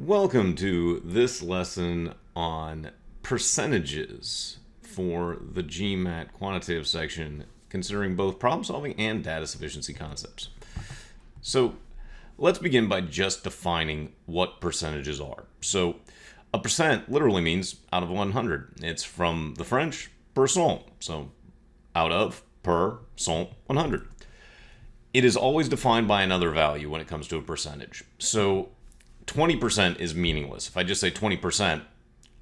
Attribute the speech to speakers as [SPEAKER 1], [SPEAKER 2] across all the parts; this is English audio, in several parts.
[SPEAKER 1] Welcome to this lesson on percentages for the GMAT quantitative section, considering both problem solving and data sufficiency concepts. So let's begin by just defining what percentages are. So a percent literally means out of 100. It's from the French per cent, so out of, per, cent, 100. It is always defined by another value when it comes to a percentage. So 20% is meaningless. If I just say 20%,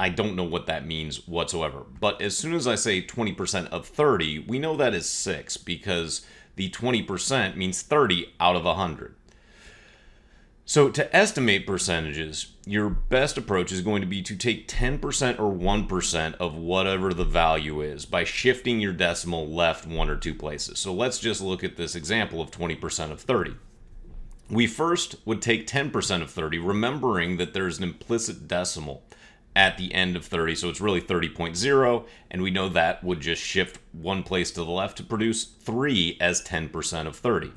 [SPEAKER 1] I don't know what that means whatsoever. But as soon as I say 20% of 30, we know that is 6 because the 20% means 30 out of 100. So to estimate percentages, your best approach is going to be to take 10% or 1% of whatever the value is by shifting your decimal left one or two places. So let's just look at this example of 20% of 30. We first would take 10% of 30, remembering that there's an implicit decimal at the end of 30, so it's really 30.0, and we know that would just shift one place to the left to produce 3 as 10% of 30.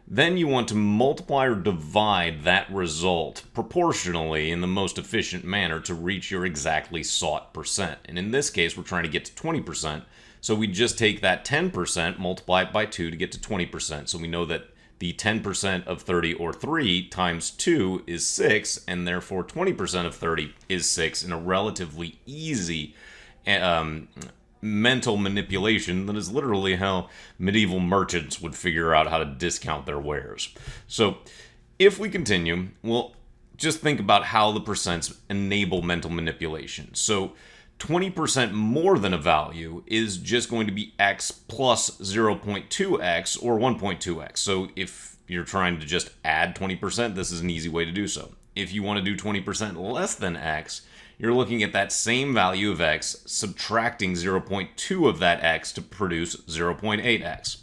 [SPEAKER 1] Then you want to multiply or divide that result proportionally in the most efficient manner to reach your exactly sought percent. And in this case, we're trying to get to 20%, so we just take that 10%, multiply it by 2 to get to 20%. So we know that the 10% of 30, or 3 times 2, is 6, and therefore 20% of 30 is 6 in a relatively easy mental manipulation that is literally how medieval merchants would figure out how to discount their wares. So if we continue, we'll just think about how the percents enable mental manipulation. So 20% more than a value is just going to be x plus 0.2x or 1.2x. So if you're trying to just add 20%, this is an easy way to do so. If you want to do 20% less than x, you're looking at that same value of x, subtracting 0.2 of that x to produce 0.8x.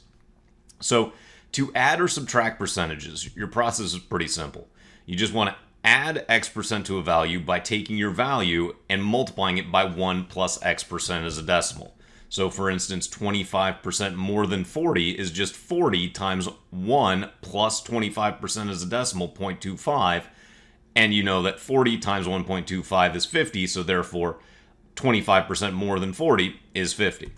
[SPEAKER 1] So to add or subtract percentages, your process is pretty simple. You just want to add x percent to a value by taking your value and multiplying it by 1 plus x percent as a decimal. So for instance, 25% more than 40 is just 40 times 1 plus 25% as a decimal, 0.25. And you know that 40 times 1.25 is 50, so therefore 25% more than 40 is 50.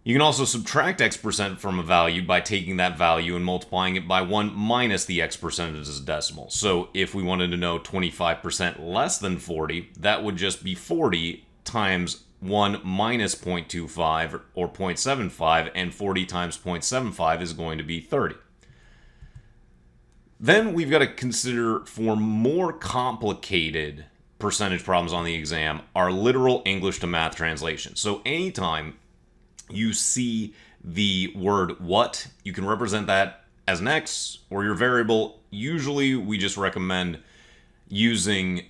[SPEAKER 1] You can also subtract x percent from a value by taking that value and multiplying it by 1 minus the x percent as a decimal. So if we wanted to know 25% less than 40, that would just be 40 times 1 minus 0.25 or 0.75, and 40 times 0.75 is going to be 30. Then we've got to consider, for more complicated percentage problems on the exam, our literal English to math translation. So anytime you see the word what, you can represent that as an x or your variable. Usually we just recommend using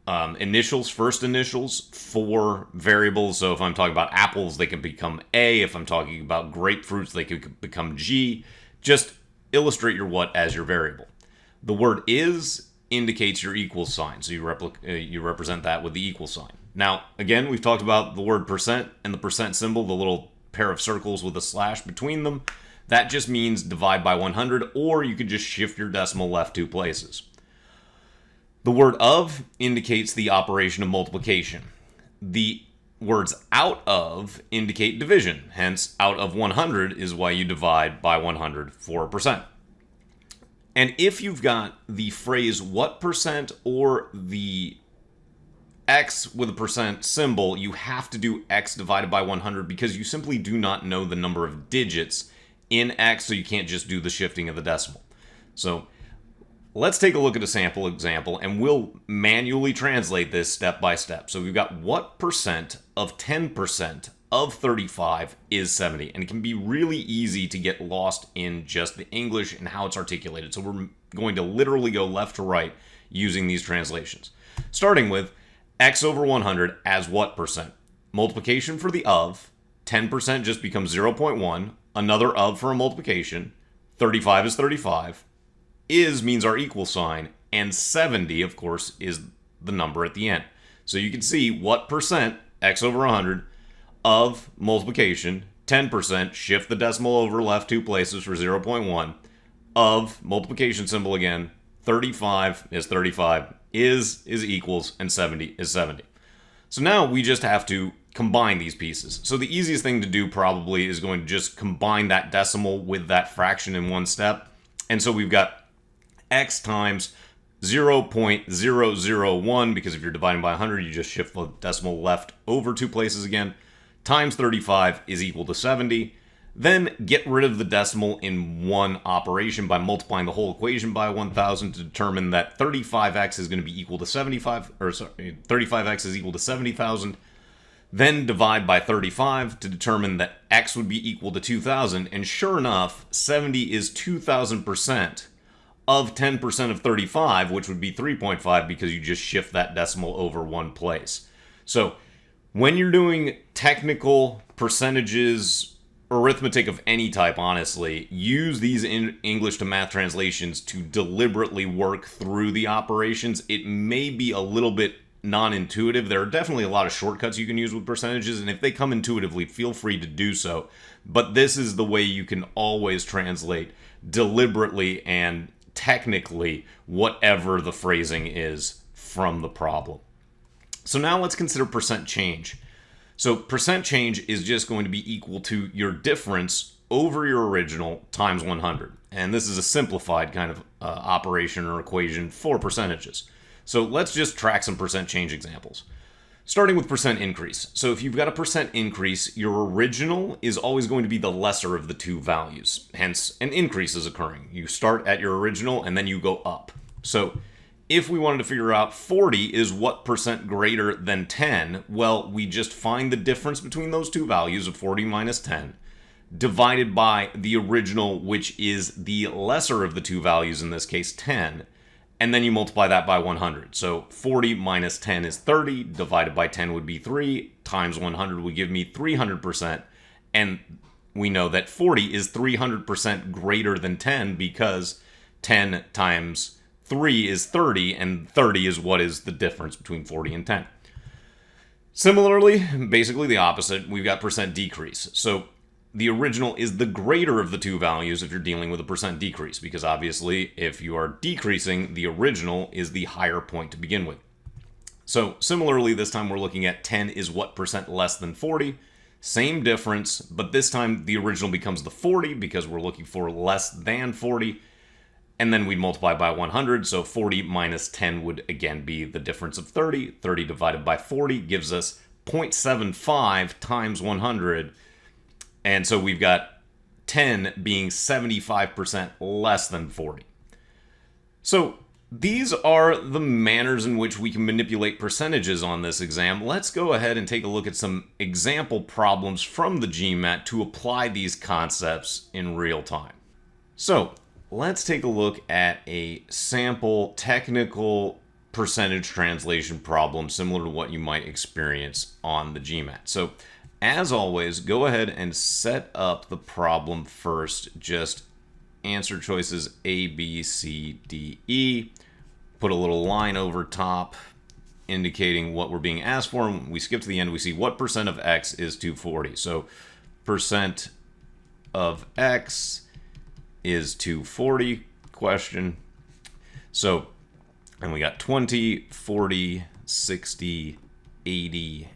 [SPEAKER 1] initials, first initials for variables. So if I'm talking about apples, they can become A. If I'm talking about grapefruits, they could become G. Just illustrate your what as your variable. The word is indicates your equal sign, so you represent that with the equal sign. Now, again, we've talked about the word percent and the percent symbol, the little pair of circles with a slash between them. That just means divide by 100, or you could just shift your decimal left 2 places. The word of indicates the operation of multiplication. The words out of indicate division. Hence, out of 100 is why you divide by 100 for a percent. And if you've got the phrase what percent or the x with a percent symbol, you have to do x divided by 100 because you simply do not know the number of digits in x, so you can't just do the shifting of the decimal. So let's take a look at a sample example, and we'll manually translate this step by step. So we've got what percent of 10% of 35 is 70. And it can be really easy to get lost in just the English and how it's articulated. So we're going to literally go left to right using these translations. Starting with x over 100 as what percent? Multiplication for the of, 10% just becomes 0.1. Another of for a multiplication, 35 is 35. Is means our equal sign, and 70, of course, is the number at the end. So you can see what percent, x over 100, of multiplication, 10%, shift the decimal over left 2 places for 0.1, of multiplication symbol again, 35 is 35, is equals, and 70 is 70. So now we just have to combine these pieces. So the easiest thing to do probably is going to just combine that decimal with that fraction in one step. And so we've got x times 0.001, because if you're dividing by 100, you just shift the decimal left over 2 places again, times 35 is equal to 70. Then get rid of the decimal in one operation by multiplying the whole equation by 1000 to determine that 35x is going to be equal to 35x is equal to 70,000. Then divide by 35 to determine that x would be equal to 2000. And sure enough, 70 is 2000% of 10% of 35, which would be 3.5 because you just shift that decimal over one place. So when you're doing technical percentages, arithmetic of any type, honestly, use these English to math translations to deliberately work through the operations. It may be a little bit non-intuitive. There are definitely a lot of shortcuts you can use with percentages, and if they come intuitively, feel free to do so. But this is the way you can always translate deliberately and technically whatever the phrasing is from the problem. So now let's consider percent change. So percent change is just going to be equal to your difference over your original times 100. And this is a simplified kind of operation or equation for percentages. So let's just track some percent change examples. Starting with percent increase. So if you've got a percent increase, your original is always going to be the lesser of the two values. Hence, an increase is occurring. You start at your original and then you go up. So if we wanted to figure out 40 is what percent greater than 10, well, we just find the difference between those two values of 40 minus 10, divided by the original, which is the lesser of the two values, in this case 10, and then you multiply that by 100. So 40 minus 10 is 30, divided by 10 would be 3, times 100 would give me 300%, and we know that 40 is 300% greater than 10 because 10 times 3 is 30, and 30 is what is the difference between 40 and 10. Similarly, basically the opposite, we've got percent decrease. So the original is the greater of the two values if you're dealing with a percent decrease, because obviously if you are decreasing, the original is the higher point to begin with. So similarly, this time we're looking at 10 is what percent less than 40. Same difference, but this time the original becomes the 40 because we're looking for less than 40. And then we multiply by 100, so 40 minus 10 would again be the difference of 30. 30 divided by 40 gives us 0.75 times 100. And so we've got 10 being 75% less than 40. So these are the manners in which we can manipulate percentages on this exam. Let's go ahead and take a look at some example problems from the GMAT to apply these concepts in real time. So let's take a look at a sample technical percentage translation problem similar to what you might experience on the GMAT. So as always, go ahead and set up the problem first. Just answer choices A, B, C, D, E. Put a little line over top indicating what we're being asked for. And we skip to the end, we see what percent of X is 240. So percent of X is 240 question. So, and we got 20, 40, 60, 80,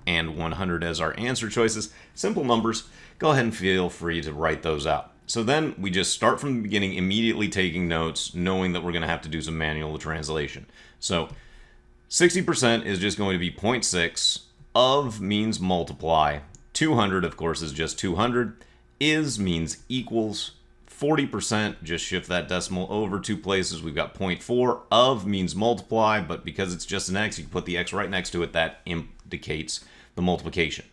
[SPEAKER 1] and 100 as our answer choices. Simple numbers. Go ahead and feel free to write those out. So then we just start from the beginning, immediately taking notes, knowing that we're going to have to do some manual translation. So 60% is just going to be 0.6. Of means multiply. 200, of course, is just 200. Is means equals. 40%, just shift that decimal over 2 places. We've got 0.4. Of means multiply, but because it's just an X, you can put the X right next to it. That indicates the multiplication.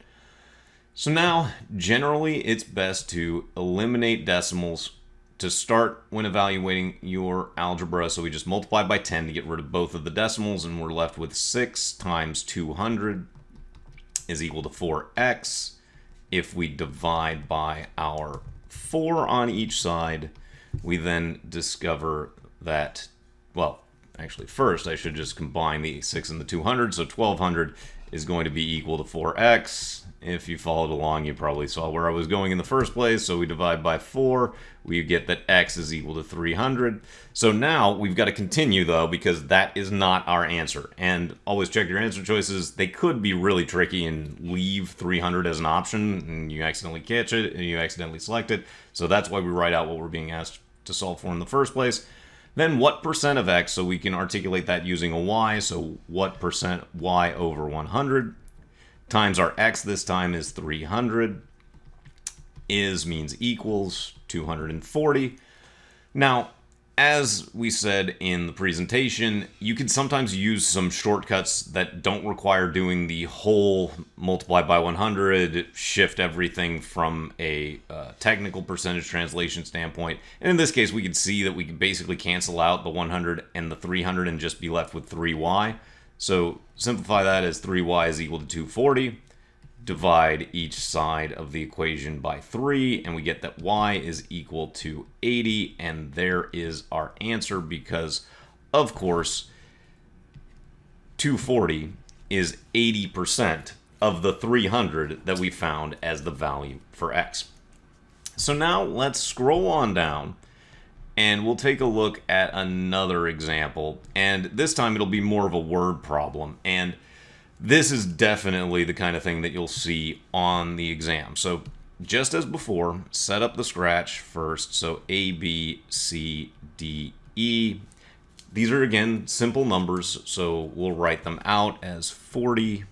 [SPEAKER 1] So now, generally, it's best to eliminate decimals to start when evaluating your algebra. So we just multiply by 10 to get rid of both of the decimals, and we're left with 6 times 200 is equal to 4x. If we divide by our 4 on each side, we then discover that, well, actually first I should just combine the 6 and the 200, so 1200 is going to be equal to 4x. If you followed along, you probably saw where I was going in the first place. So we divide by 4. We get that x is equal to 300. So now we've got to continue, though, because that is not our answer. And always check your answer choices. They could be really tricky and leave 300 as an option, and you accidentally catch it, and you accidentally select it. So that's why we write out what we're being asked to solve for in the first place. Then what percent of x, so we can articulate that using a y. So what percent y over 100 times our x this time is 300, means equals 240. Now, as we said in the presentation, you can sometimes use some shortcuts that don't require doing the whole multiply by 100, shift everything from a technical percentage translation standpoint. And in this case, we could see that we could basically cancel out the 100 and the 300 and just be left with 3y. So simplify that as 3y is equal to 240. Divide each side of the equation by 3, and we get that y is equal to 80, and there is our answer because, of course, 240 is 80% of the 300 that we found as the value for x. So now let's scroll on down, and we'll take a look at another example, and this time it'll be more of a word problem, and this is definitely the kind of thing that you'll see on the exam. So just as before, set up the scratch first. So A, B, C, D, E. These are, again, simple numbers, so we'll write them out as 40,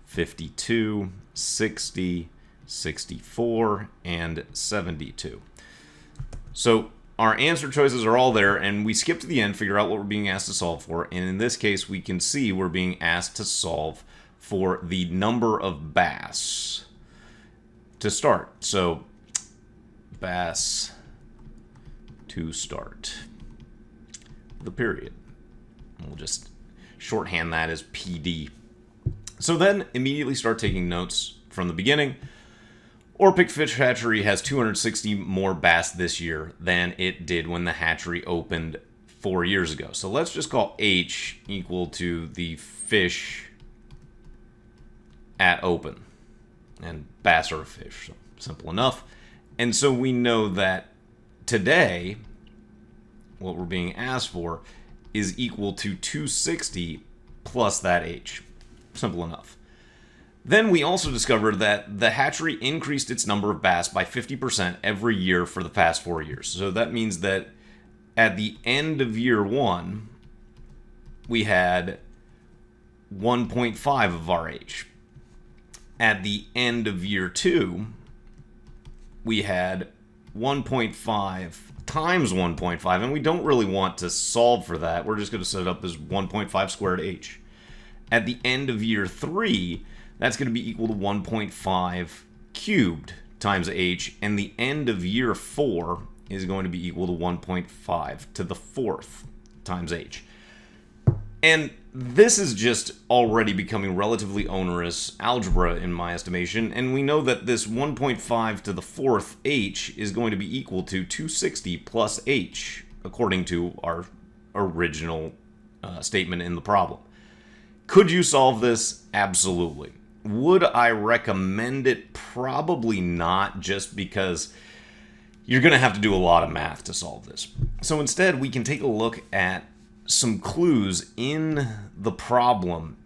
[SPEAKER 1] 52, 60, 64, and 72. So our answer choices are all there, and we skip to the end, figure out what we're being asked to solve for, and in this case, we can see we're being asked to solve for the number of bass to start. So, bass to start the period. We'll just shorthand that as PD. So then, immediately start taking notes from the beginning. Orpik Fish Hatchery has 260 more bass this year than it did when the hatchery opened 4 years ago. So let's just call H equal to the fish at open. And bass are a fish, so simple enough. And so we know that today, what we're being asked for is equal to 260 plus that H. Simple enough. Then we also discovered that the hatchery increased its number of bass by 50% every year for the past 4 years. So that means that at the end of year 1, we had 1.5 of our H. At the end of year 2, we had 1.5 times 1.5, and we don't really want to solve for that. We're just going to set it up as 1.5 squared H. At the end of year 3, that's going to be equal to 1.5 cubed times H, and the end of year 4 is going to be equal to 1.5 to the 4th times H. And this is just already becoming relatively onerous algebra in my estimation, and we know that this 1.5 to the 4th H is going to be equal to 260 plus H, according to our original statement in the problem. Could you solve this? Absolutely. Would I recommend it? Probably not, just because you're going to have to do a lot of math to solve this. So instead, we can take a look at some clues in the problem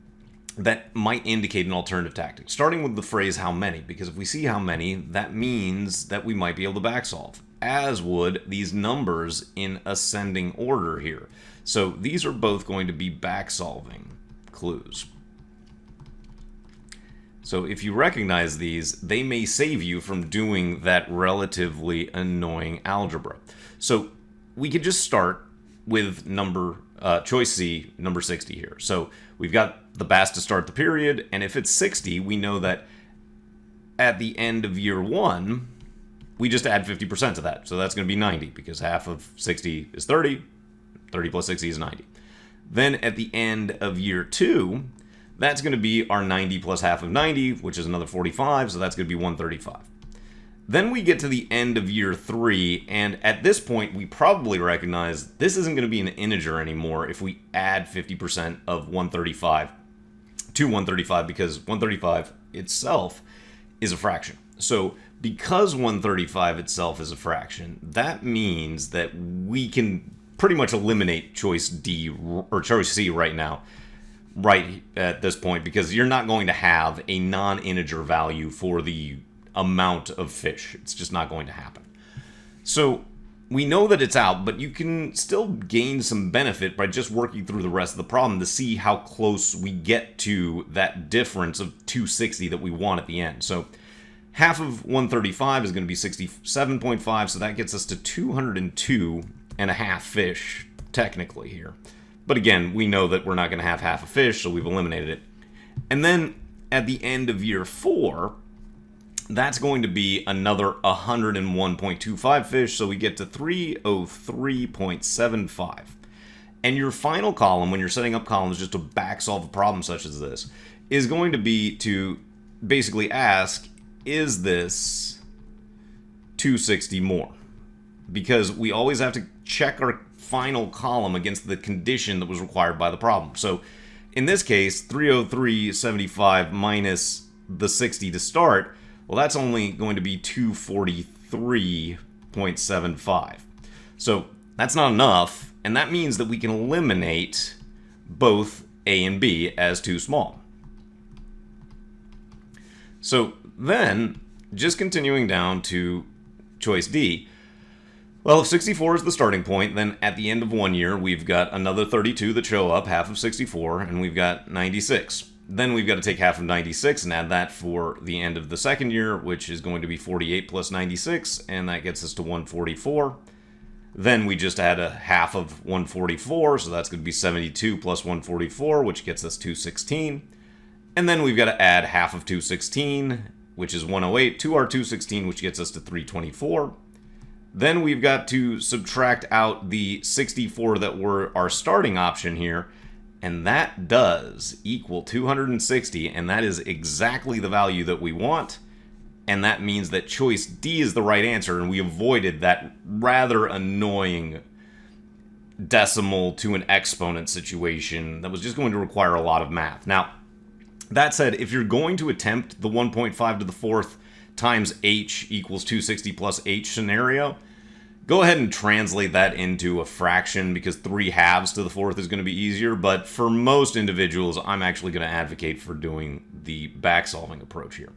[SPEAKER 1] that might indicate an alternative tactic, starting with the phrase how many, because if we see how many, that means that we might be able to back solve, as would these numbers in ascending order here. So these are both going to be back solving clues. So if you recognize these, they may save you from doing that relatively annoying algebra. So we could just start with choice C, number 60 here. So we've got the bass to start the period, and if it's 60, we know that at the end of year 1, we just add 50% to that. So that's going to be 90, because half of 60 is 30, 30 plus 60 is 90. Then at the end of year 2, that's going to be our 90 plus half of 90, which is another 45, so that's going to be 135. Then we get to the end of year 3, and at this point, we probably recognize this isn't going to be an integer anymore if we add 50% of 135 to 135 because 135 itself is a fraction. So because 135 itself is a fraction, that means that we can pretty much eliminate choice D or choice C right now, right at this point, because you're not going to have a non-integer value for the amount of fish. It's just not going to happen. So we know that it's out, but you can still gain some benefit by just working through the rest of the problem to see how close we get to that difference of 260 that we want at the end. So half of 135 is going to be 67.5, so that gets us to 202 and a half fish technically here. But again, we know that we're not going to have half a fish, so we've eliminated it. And then at the end of year 4, that's going to be another 101.25 fish, so we get to 303.75. And your final column, when you're setting up columns just to back solve a problem such as this, is going to be to basically ask, is this 260 more? Because we always have to check our final column against the condition that was required by the problem. So in this case, 303.75 minus the 60 to start, well, that's only going to be 243.75. So that's not enough, and that means that we can eliminate both A and B as too small. So then, just continuing down to choice D, well, if 64 is the starting point, then at the end of 1 year, we've got another 32 that show up, half of 64, and we've got 96. Then we've got to take half of 96 and add that for the end of the second year, which is going to be 48 plus 96, and that gets us to 144. Then we just add a half of 144, so that's going to be 72 plus 144, which gets us 216. And then we've got to add half of 216, which is 108, to our 216, which gets us to 324. Then we've got to subtract out the 64 that were our starting option here, and that does equal 260, and that is exactly the value that we want, and that means that choice D is the right answer, and we avoided that rather annoying decimal to an exponent situation that was just going to require a lot of math. Now, that said, if you're going to attempt the 1.5 to the fourth times h equals 260 plus h scenario, go ahead and translate that into a fraction, because 3 halves to the fourth is going to be easier. But for most individuals, I'm actually going to advocate for doing the back solving approach here.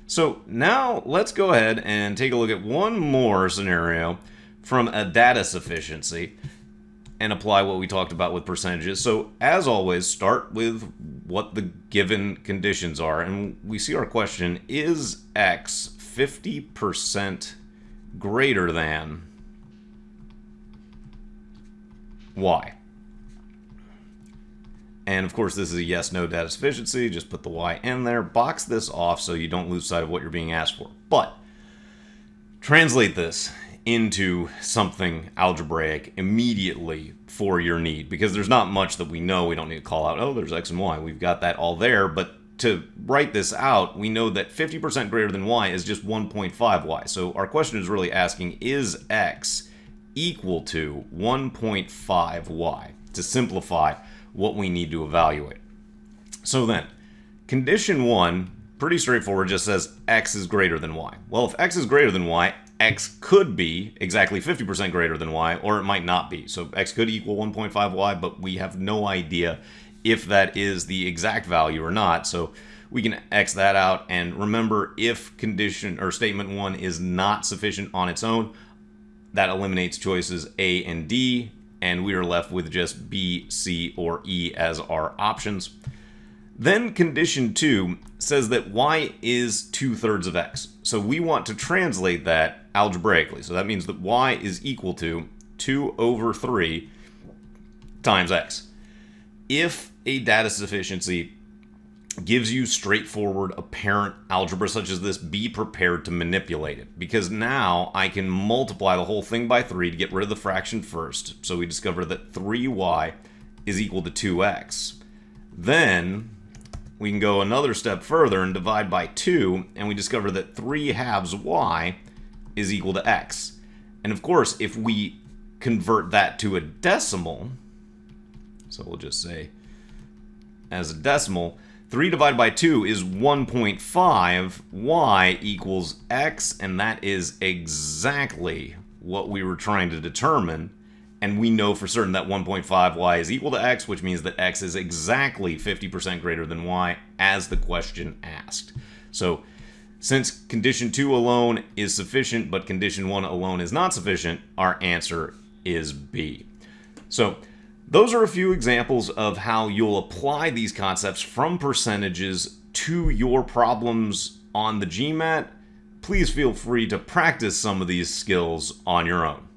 [SPEAKER 1] So now let's go ahead and take a look at one more scenario from a data sufficiency and apply what we talked about with percentages. So as always, start with what the given conditions are. And we see our question, is X 50% greater than Y? And of course, this is a yes-no data sufficiency. Just put the Y in there. Box this off so you don't lose sight of what you're being asked for. But translate this into something algebraic immediately for your need, because there's not much that we know. We don't need to call out, oh, there's X and Y. We've got that all there. But to write this out, we know that 50% greater than Y is just 1.5Y. So our question is really asking, is X equal to 1.5Y, to simplify what we need to evaluate. So then, condition 1, pretty straightforward, just says X is greater than Y. Well, if X is greater than Y, X could be exactly 50% greater than Y, or it might not be. So X could equal 1.5Y, but we have no idea if that is the exact value or not. So we can X that out, and remember, if condition or statement 1 is not sufficient on its own, that eliminates choices A and D, and we are left with just B, C, or E as our options. Then condition 2 says that Y is 2/3 of X. So we want to translate that algebraically. So that means that Y is equal to 2/3 times X. If a data sufficiency gives you straightforward apparent algebra such as this, be prepared to manipulate it, because now I can multiply the whole thing by 3 to get rid of the fraction first. So we discover that 3y is equal to 2x. Then we can go another step further and divide by 2, and we discover that 3 halves y is equal to x. And of course, if we convert that to a decimal, so we'll just say as a decimal, 3 divided by 2 is 1.5. Y equals x, and that is exactly what we were trying to determine. And we know for certain that 1.5y is equal to x, which means that x is exactly 50% greater than y, as the question asked. So since condition 2 alone is sufficient, but condition 1 alone is not sufficient, our answer is B. So those are a few examples of how you'll apply these concepts from percentages to your problems on the GMAT. Please feel free to practice some of these skills on your own.